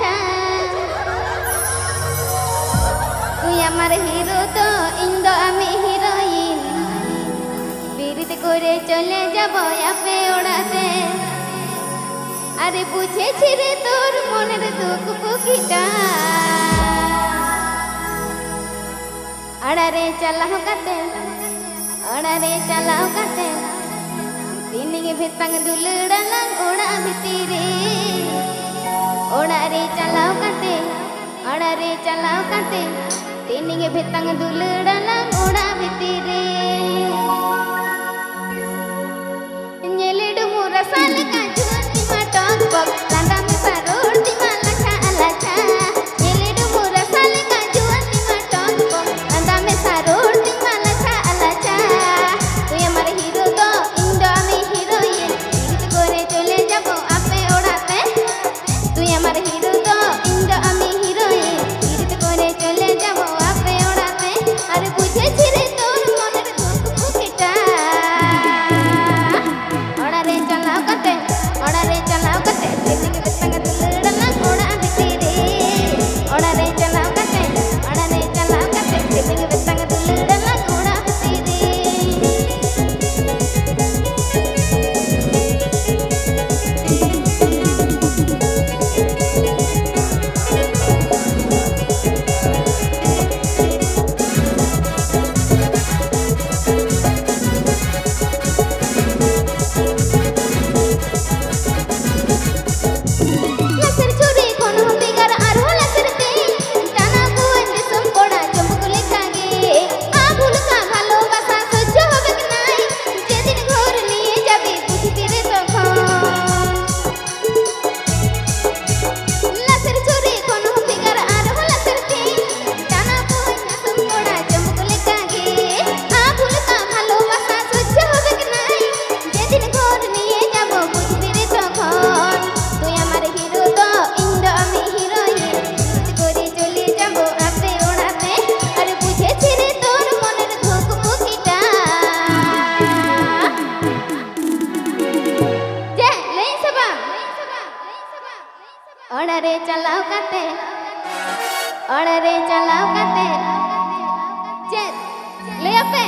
আলাছা তুই আমার হিরো তো ইন্দো আমি হিরোইন বিরিত করে চলে যাব আপে ওড়াতে আরে বুঝেছি রে তোর মনের দুঃখ পুকিটা আড়ারে চালাও কাতে আড়ারে চালাও কাতে তিনিকে ভেতাং দুলড়ালাং ওড়া ভিতরে ওড়ারে চালাও কাতে আড়ারে চালাও কাতে তিনিকে ভেতাং দুলড়ালাং ওড়া ভিতরে ñeledu murasal kaju tima tok bok landa mi paror tima lacha alacha ñeledu murasal kaju tima tok bok landa mi saror tima lacha alacha tuy amar hero to indo ami heroine irit kore chole jabo ape odate tuy amar hero to indo ami heroine irit kore chole jabo ape odate ar bujhechi re tor moner dukh pukita oড়ারে চালাও কাতে তিনিকে বেতাঙ্গ দুলড়ালাং ওড়া ভিতরে ওড়ারে চালাও কাতে তিনিকে বেতাঙ্গ দুলড়ালাং ওড়া ভিতরে oড়ারে চালাও কাতে চেত ले ape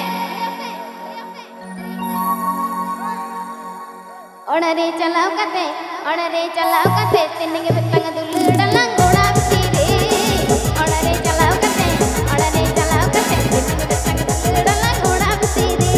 oড়ারে চালাও কাতে তিনিকে বেতাঙ্গ দুলড়ালাং ওড়া ভিতরে oড়ারে চালাও কাতে তিনিকে বেতাঙ্গ দুলড়ালাং ওড়া ভিতরে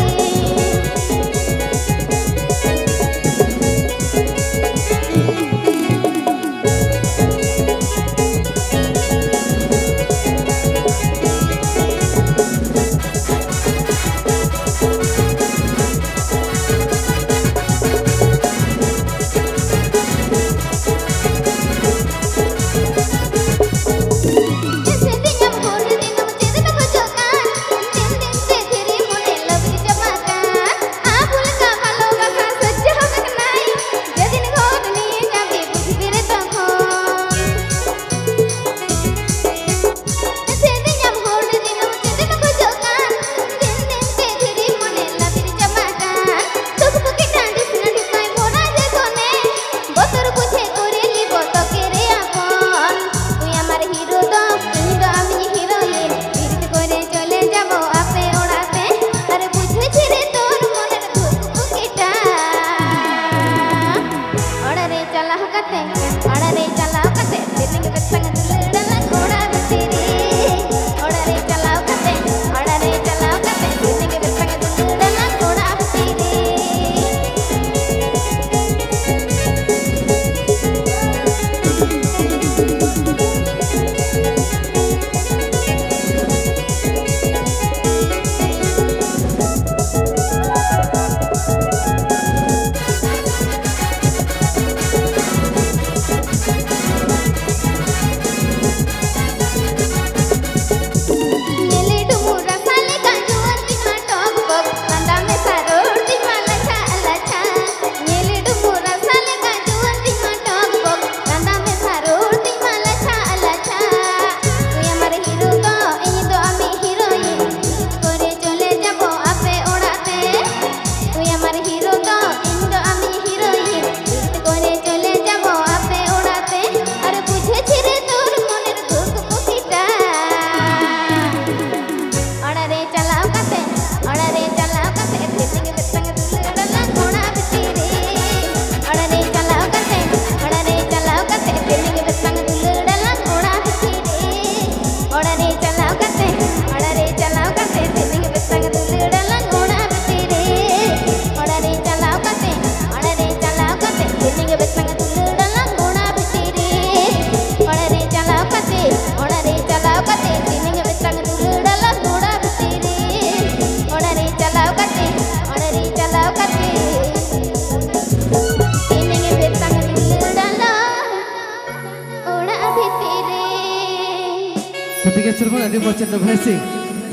bocah tuh versi.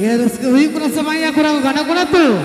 Ya harus kehuyuk kurang semuanya kurang gana kurang tuh.